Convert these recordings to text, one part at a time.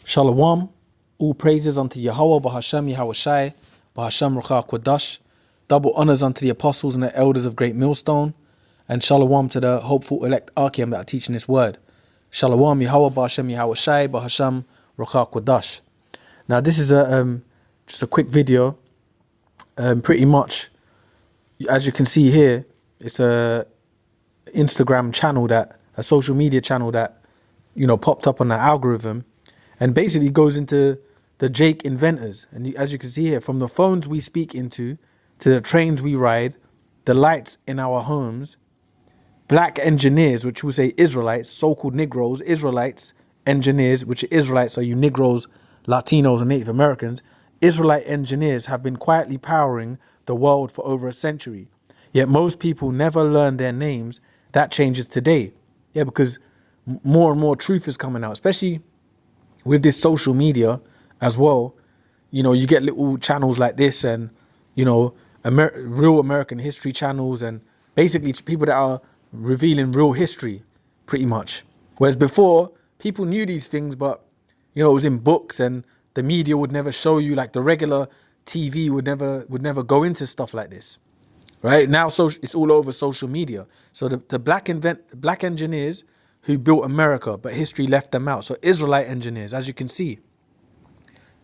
Shalom, all praises unto Yahweh, Bahashem Yahushai, Bahashem Ruach Kodash, double honors unto the apostles and the elders of Great Millstone, and shalom to the hopeful elect Archium that are teaching this word. Shalom, Yahweh, Bahashem Yahushai, Bahashem Ruach Kodash. Now this is just a quick video. Pretty much, as you can see here, it's a Instagram channel, a social media channel that, popped up on the algorithm, and basically goes into the Jake inventors. And as you can see here, from the phones we speak into, to the trains we ride, the lights in our homes, black engineers, which we say Israelites, so-called Negroes, Israelites, engineers, which are Israelites, are you Negroes, Latinos, and Native Americans. Israelite engineers have been quietly powering the world for over a century. Yet most people never learn their names. That changes today. Yeah, because more and more truth is coming out, especially with this social media as well. You get little channels like this and, real American history channels, and basically people that are revealing real history pretty much. Whereas before, people knew these things, but, it was in books, and the media would never show you, like the regular TV would never go into stuff like this. Right now, so it's all over social media. So the black engineers who built America, but history left them out. So Israelite engineers, as you can see,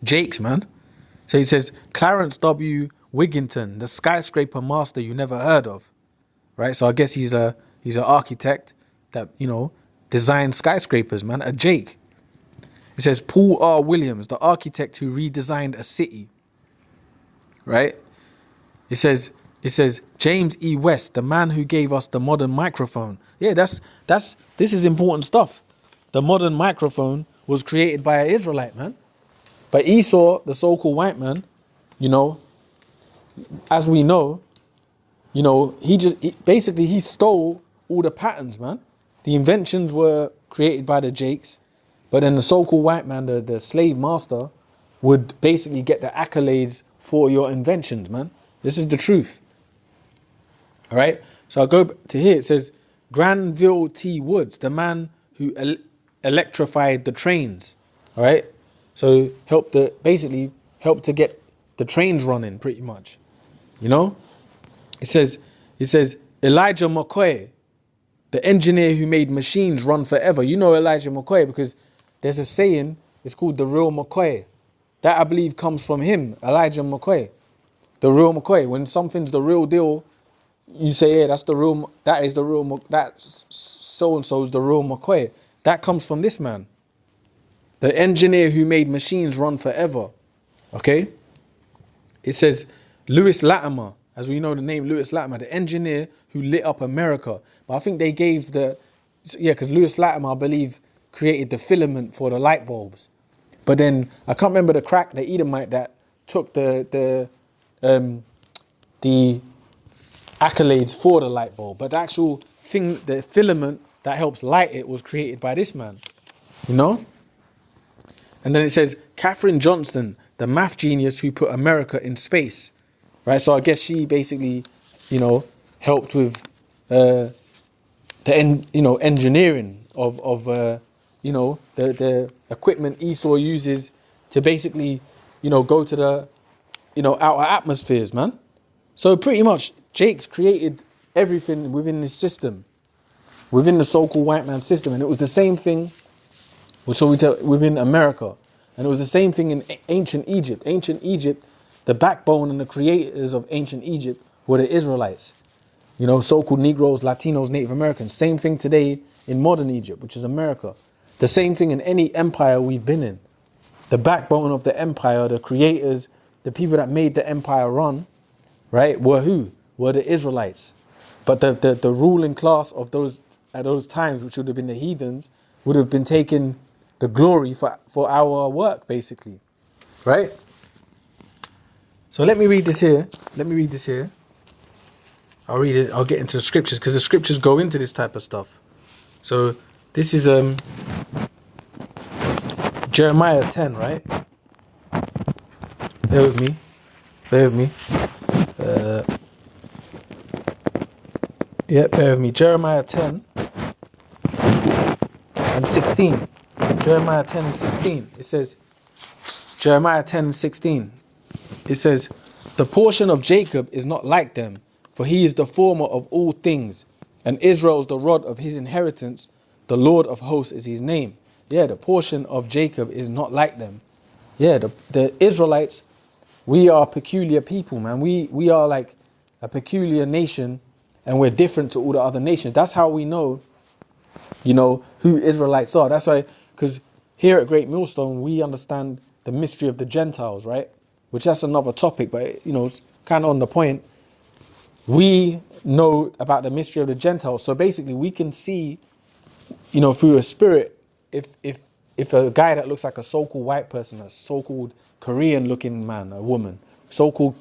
Jakes, man. So he says Clarence W. Wigginton, the skyscraper master you never heard of, right? So I guess he's an architect that designed skyscrapers, man. A Jake. It says Paul R. Williams, the architect who redesigned a city, right? It says James E. West, the man who gave us the modern microphone. Yeah, this is important stuff. The modern microphone was created by an Israelite, man. But Esau, the so-called white man, as we know, he stole all the patterns, man. The inventions were created by the Jakes, but then the so-called white man, the slave master, would basically get the accolades for your inventions, man. This is the truth. All right, so I'll go to here. It says Granville T. Woods, the man who electrified the trains. All right, so helped to get the trains running, pretty much. It says Elijah McCoy, the engineer who made machines run forever. You know Elijah McCoy because there's a saying. It's called the real McCoy. That I believe comes from him, Elijah McCoy, the real McCoy. When something's the real deal, you say, yeah, that so-and-so is the real McCoy. That comes from this man. The engineer who made machines run forever. Okay? It says Lewis Latimer, as we know the name Lewis Latimer, the engineer who lit up America. But I think they gave because Lewis Latimer, I believe, created the filament for the light bulbs. But then, I can't remember the Edomite that took the accolades for the light bulb, but the actual thing, the filament that helps light it, was created by this man, And then it says Katherine Johnson, the math genius who put America in space, right? So I guess she basically, helped with the engineering of the equipment Esau uses to basically, go to the, outer atmospheres, man. So pretty much, Jakes created everything within this system, within the so-called white man system. And it was the same thing within America. And it was the same thing in ancient Egypt. Ancient Egypt, the backbone and the creators of ancient Egypt were the Israelites. So-called Negroes, Latinos, Native Americans. Same thing today in modern Egypt, which is America. The same thing in any empire we've been in. The backbone of the empire, the creators, the people that made the empire run, right, were who? Were the Israelites. But the ruling class of those at those times, which would have been the heathens, would have been taking the glory for our work, basically. Right? So let me read this here. I'll read it. I'll get into the scriptures, because the scriptures go into this type of stuff. So this is Jeremiah 10, right? Bear with me. Bear with me. Jeremiah 10 and 16. Jeremiah 10 and 16. It says, Jeremiah 10 and 16. It says, the portion of Jacob is not like them, for he is the former of all things, and Israel is the rod of his inheritance. The Lord of hosts is his name. Yeah, the portion of Jacob is not like them. Yeah, the Israelites, we are peculiar people, man. We are like a peculiar nation, and we're different to all the other nations. That's how we know, who Israelites are. That's why, because here at Great Millstone, we understand the mystery of the Gentiles, right? Which that's another topic, but it's kind of on the point. We know about the mystery of the Gentiles. So basically we can see, through a spirit, if a guy that looks like a so-called white person, a so-called Korean looking man, a woman, so-called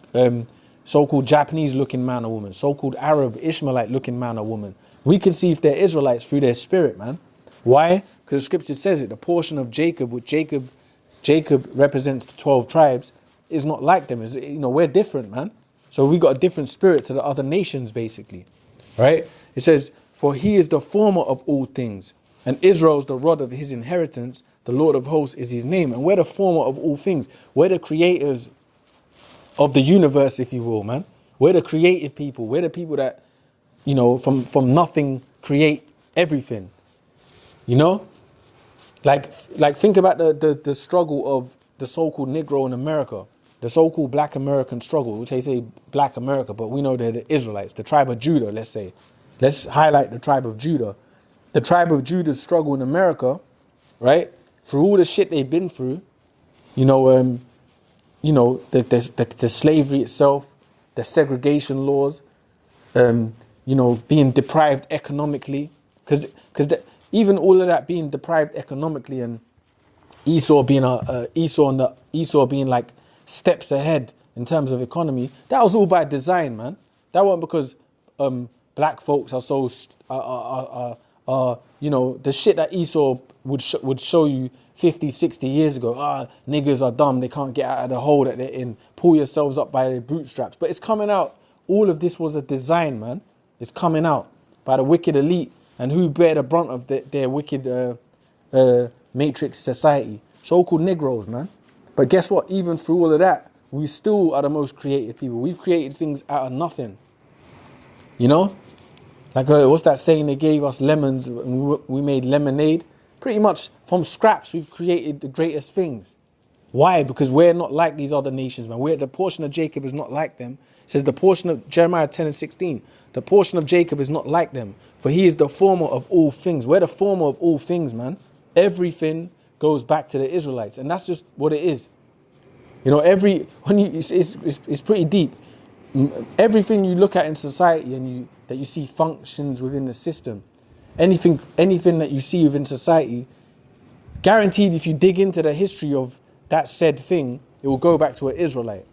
Japanese looking man or woman, so-called Arab Ishmaelite looking man or woman, we can see if they're Israelites through their spirit, man. Why? Because the scripture says it, the portion of Jacob, which Jacob represents the 12 tribes, is not like them. We're different, man. So we got a different spirit to the other nations, basically, right? It says, for he is the former of all things, and Israel is the rod of his inheritance. The Lord of hosts is his name. And we're the former of all things. We're the creators of the universe, if you will, man. We're the creative people. We're the people that, from nothing create everything. Like think about the struggle of the so-called Negro in America, the so-called Black American struggle, which they say Black America, but we know they're the Israelites, the tribe of Judah, let's say. Let's highlight the tribe of Judah. The tribe of Judah's struggle in America, right? Through all the shit they've been through, the slavery itself, the segregation laws, being deprived economically, because even all of that being deprived economically, and Esau being like steps ahead in terms of economy, that was all by design, man. That wasn't because black folks are so the shit that Esau would show you 50, 60 years ago. Niggas are dumb, they can't get out of the hole that they're in. Pull yourselves up by their bootstraps. But it's coming out. All of this was a design, man. It's coming out by the wicked elite, and who bear the brunt of their wicked matrix society. So-called Negroes, man. But guess what? Even through all of that, we still are the most creative people. We've created things out of nothing. Like, what's that saying? They gave us lemons and we made lemonade. Pretty much from scraps, we've created the greatest things. Why? Because we're not like these other nations, man. The portion of Jacob is not like them. It says the portion of Jeremiah 10 and 16. The portion of Jacob is not like them, for he is the former of all things. We're the former of all things, man. Everything goes back to the Israelites, and that's just what it is. It's pretty deep. Everything you look at in society and that you see functions within the system, anything that you see within society, guaranteed if you dig into the history of that said thing, it will go back to an Israelite.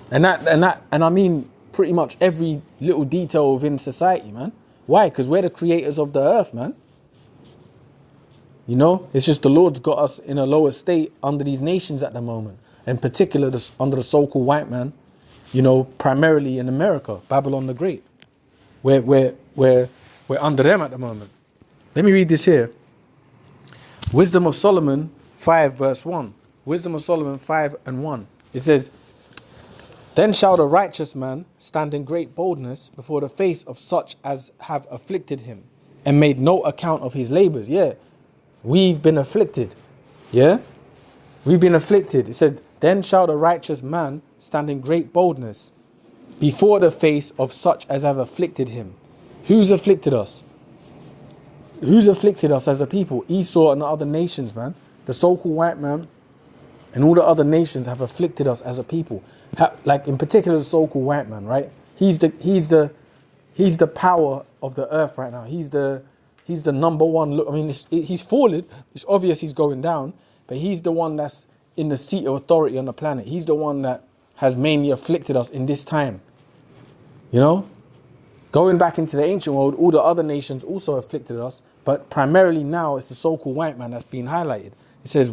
And I mean pretty much every little detail within society, man. Why? Because we're the creators of the earth, man. It's just the Lord's got us in a lower state under these nations at the moment. In particular, under the so-called white man, primarily in America, Babylon the Great. We're under them at the moment. Let me read this here. Wisdom of Solomon 5 verse 1. Wisdom of Solomon 5 and 1. It says, then shall the righteous man stand in great boldness before the face of such as have afflicted him and made no account of his labors. Yeah, we've been afflicted. Yeah, we've been afflicted. It said, then shall the righteous man stand in great boldness before the face of such as have afflicted him. Who's afflicted us? Who's afflicted us as a people? Esau and the other nations, man. The so-called white man and all the other nations have afflicted us as a people. Like in particular, the so-called white man, right? He's the power of the earth right now. He's the number one. Look, I mean, he's fallen. It's obvious he's going down, but he's the one that's in the seat of authority on the planet. He's the one that has mainly afflicted us in this time. Going back into the ancient world, all the other nations also afflicted us, but primarily now it's the so-called white man that's being highlighted. It says,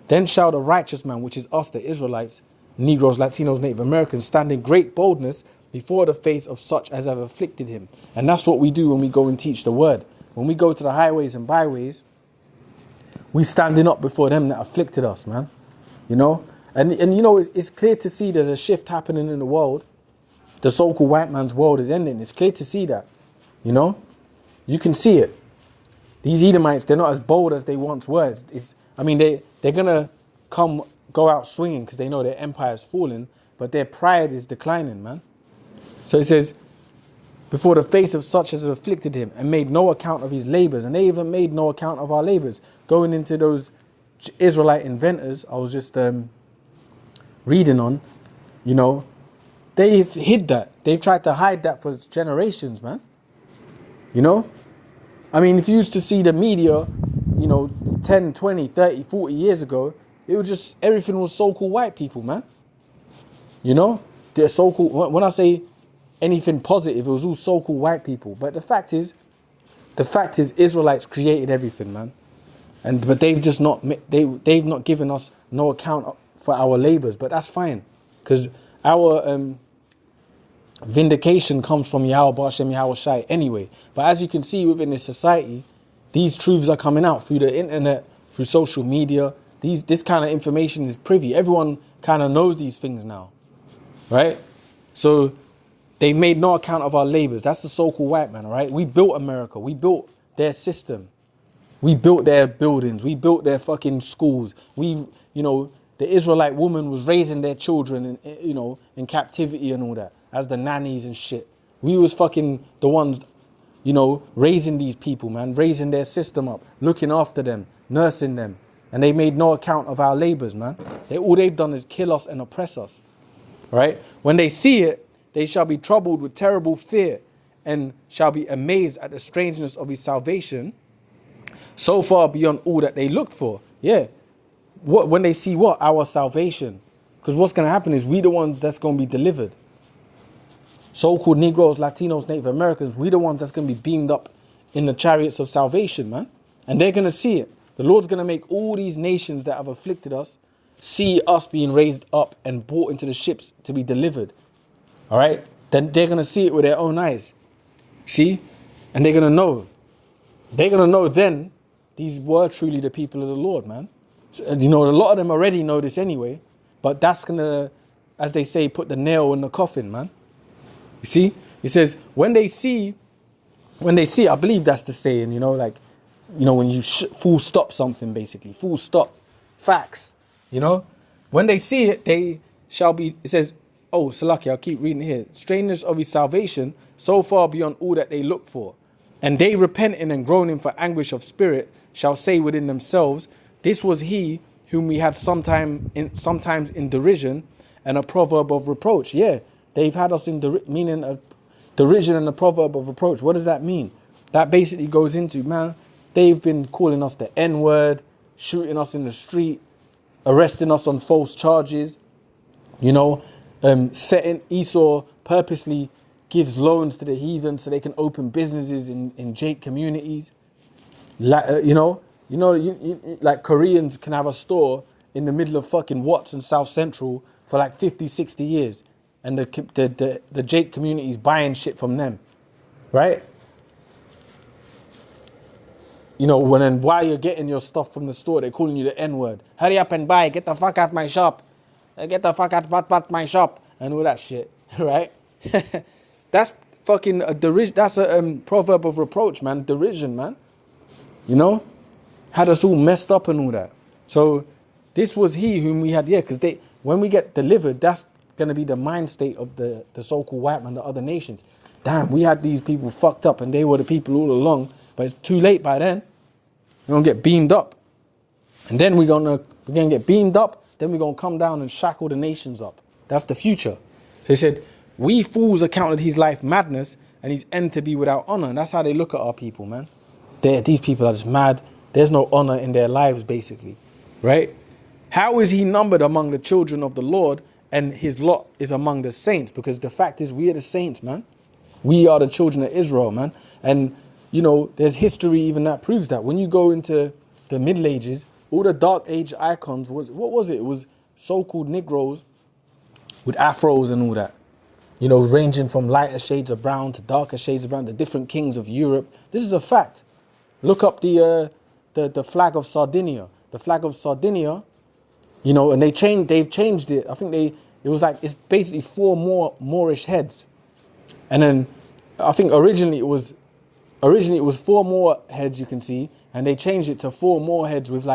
then shall the righteous man, which is us, the Israelites, Negroes, Latinos, Native Americans, stand in great boldness before the face of such as have afflicted him. And that's what we do when we go and teach the word. when we go to the highways and byways, we standing up before them that afflicted us, man. You know? And you know, it's clear to see there's a shift happening in the world. The so-called white man's world is ending. It's clear to see that. You know? You can see it. These Edomites, they're not as bold as they once were. They're going to go out swinging because they know their empire is falling, but their pride is declining, man. So it says, before the face of such as afflicted him and made no account of his labors. And they even made no account of our labors. Going into those Israelite inventors, I was just reading on, you know, they've hid that. They've tried to hide that for generations, man. You know? I mean, if you used to see the media, you know, 10, 20, 30, 40 years ago, it was just, everything was so-called white people, man. You know? They're so-called, when I say anything positive, it was all so-called white people. But the fact is Israelites created everything, man. But they've just not, they've not given us no account for our labors. But that's fine. Because our vindication comes from Yahweh Ba'ashem Yahweh Shai anyway. But as you can see within this society, these truths are coming out through the internet, through social media. This kind of information is privy. Everyone kind of knows these things now, right? So they made no account of our labors. That's the so-called white man, all right? We built America. We built their system. We built their buildings. We built their fucking schools. The Israelite woman was raising their children in captivity and all that as the nannies and shit. We was fucking the ones, raising these people, man, raising their system up, looking after them, nursing them. And they made no account of our labors, man. All they've done is kill us and oppress us, right? When they see it, they shall be troubled with terrible fear and shall be amazed at the strangeness of his salvation, so far beyond all that they looked for. Yeah. When they see what? Our salvation. Because what's going to happen is we the ones that's going to be delivered. So-called Negroes, Latinos, Native Americans, we the ones that's going to be beamed up in the chariots of salvation, man. And they're going to see it. The Lord's going to make all these nations that have afflicted us see us being raised up and brought into the ships to be delivered. All right? Then they're going to see it with their own eyes. See? And they're going to know. They're going to know then these were truly the people of the Lord, man. So, a lot of them already know this anyway. But that's going to, as they say, put the nail in the coffin, man. You see? It says, when they see, I believe that's the saying, when you full stop something, basically. Full stop. Facts. When they see it, they shall be, it says, oh, Salaki, I'll keep reading here. Strangeness of his salvation, so far beyond all that they look for. And they repenting and groaning for anguish of spirit shall say within themselves, this was he whom we had sometimes in derision and a proverb of reproach. Yeah, they've had us in meaning a derision and a proverb of reproach. What does that mean? That basically goes into, man, they've been calling us the N-word, shooting us in the street, arresting us on false charges, setting Esau purposely gives loans to the heathen so they can open businesses in Jake communities. Like Koreans can have a store in the middle of fucking Watts and South Central for like 50, 60 years. And the Jake community is buying shit from them. Right? While you're getting your stuff from the store, they're calling you the N-word. Hurry up and buy. Get the fuck out my shop. Get the fuck out my shop. And all that shit. Right? That's fucking a derision. That's a proverb of reproach, man. Derision, man. Had us all messed up and all that. So this was he whom we had, because when we get delivered, that's going to be the mind state of the so-called white man, the other nations. Damn, we had these people fucked up and they were the people all along, but it's too late by then. We're going to get beamed up. And then we're going to get beamed up, then we're going to come down and shackle the nations up. That's the future. So he said, we fools accounted his life madness and his end to be without honor. And that's how they look at our people, man. These people are just mad. There's no honor in their lives, basically. Right? How is he numbered among the children of the Lord and his lot is among the saints? Because the fact is, we are the saints, man. We are the children of Israel, man. And, there's history even that proves that. When you go into the Middle Ages, all the Dark Age icons what was it? It was so-called Negroes with afros and all that. Ranging from lighter shades of brown to darker shades of brown, the different kings of Europe. This is a fact. Look up the flag of Sardinia. The flag of Sardinia, you know, and they've changed it. I think it's basically four more Moorish heads. And then I think originally it was four more heads, you can see, and they changed it to four more heads with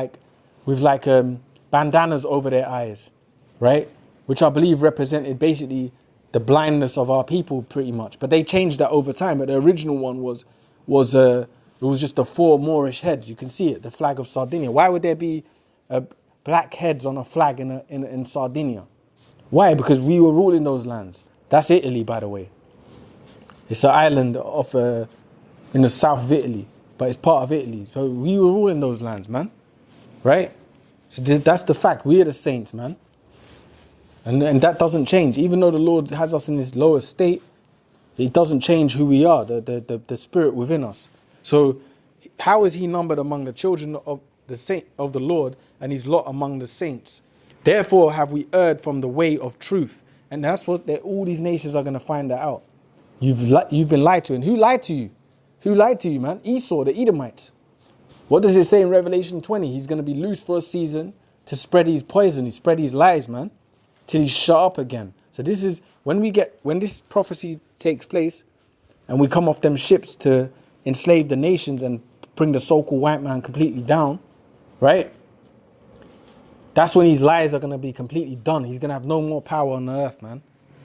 bandanas over their eyes, right? Which I believe represented basically the blindness of our people pretty much. But they changed that over time. But the original one was just the four Moorish heads. You can see it, the flag of Sardinia. Why would there be black heads on a flag in Sardinia? Why? Because we were ruling those lands. That's Italy, by the way. It's an island in the south of Italy, but it's part of Italy. So we were ruling those lands, man. Right? So that's the fact. We are the saints, man. And that doesn't change. Even though the Lord has us in this lower state, it doesn't change who we are, the spirit within us. So how is he numbered among the children of the Lord and his lot among the saints? Therefore have we erred from the way of truth. And that's what all these nations are going to find that out. You've been lied to. And who lied to you? Who lied to you, man? Esau, the Edomites. What does it say in Revelation 20? He's going to be loose for a season to spread his poison, he spread his lies, man, till he's shut up again. So this is when this prophecy takes place and we come off them ships to enslave the nations and bring the so-called white man completely down, right? That's when his lies are going to be completely done. He's going to have no more power on the earth, man.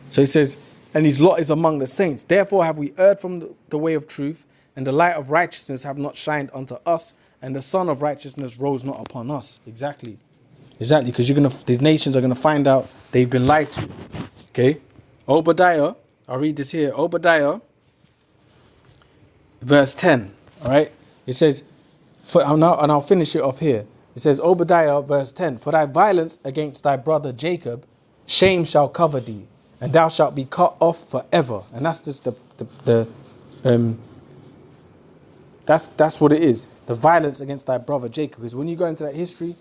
So he says, and his lot is among the saints. Therefore have we erred from the way of truth, and the light of righteousness have not shined unto us, and the sun of righteousness rose not upon us. Exactly, because these nations are gonna find out they've been lied to. Okay, Obadiah. I'll read this here. Obadiah, verse 10. All right, it says, I'll finish it off here. It says, Obadiah, verse 10. For thy violence against thy brother Jacob, shame shall cover thee, and thou shalt be cut off forever. And that's just that's what it is. The violence against thy brother Jacob. Because when you go into that history,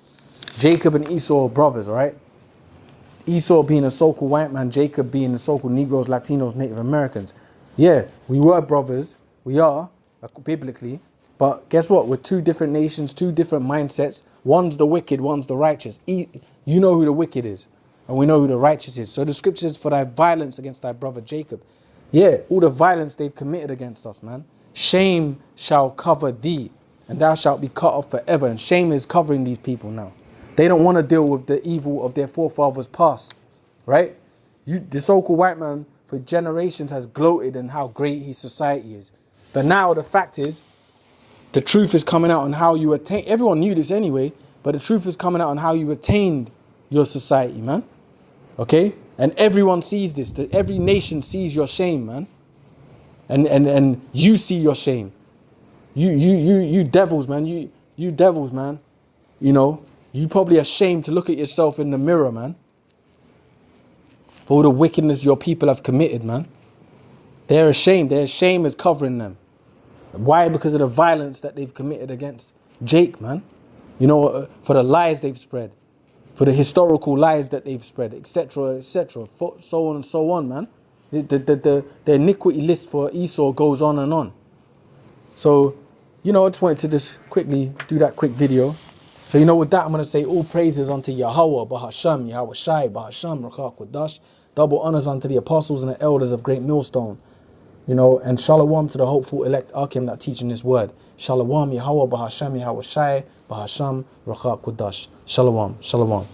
Jacob and Esau are brothers, all right? Esau being a so-called white man, Jacob being the so-called Negroes, Latinos, Native Americans. Yeah, we were brothers. We are, biblically. But guess what? We're two different nations, two different mindsets. One's the wicked, one's the righteous. You know who the wicked is, and we know who the righteous is. So the scripture says, for thy violence against thy brother Jacob. Yeah, all the violence they've committed against us, man. Shame shall cover thee, and thou shalt be cut off forever. And shame is covering these people now. They don't want to deal with the evil of their forefathers past, right? The so-called white man for generations has gloated in how great his society is. But now the fact is, the truth is coming out on how you attain. Everyone knew this anyway, but the truth is coming out on how you attained your society, man. Okay? And everyone sees this. Every nation sees your shame, man. And you see your shame. You devils, man. You devils, man. You know, you probably ashamed to look at yourself in the mirror, man. For all the wickedness your people have committed, man. They're ashamed. Their shame is covering them. Why? Because of the violence that they've committed against Jake, man. You know, for the lies they've spread. For the historical lies that they've spread, etc., etc., so on and so on, man. The iniquity list for Esau goes on and on. So, you know, I just wanted to just quickly do that quick video. So, you know, with that, I'm going to say all praises unto Yahweh, Bahasham, Yahweh Shai, Bahasham, Rakah Qudash. Double honors unto the apostles and the elders of Great Millstone. You know, and Shalom to the hopeful elect Akim that teaching this word. Shalom, Yahweh, Bahasham, Yahweh Shai, Bahasham, Rakah Qudash. Shalom, Shalom.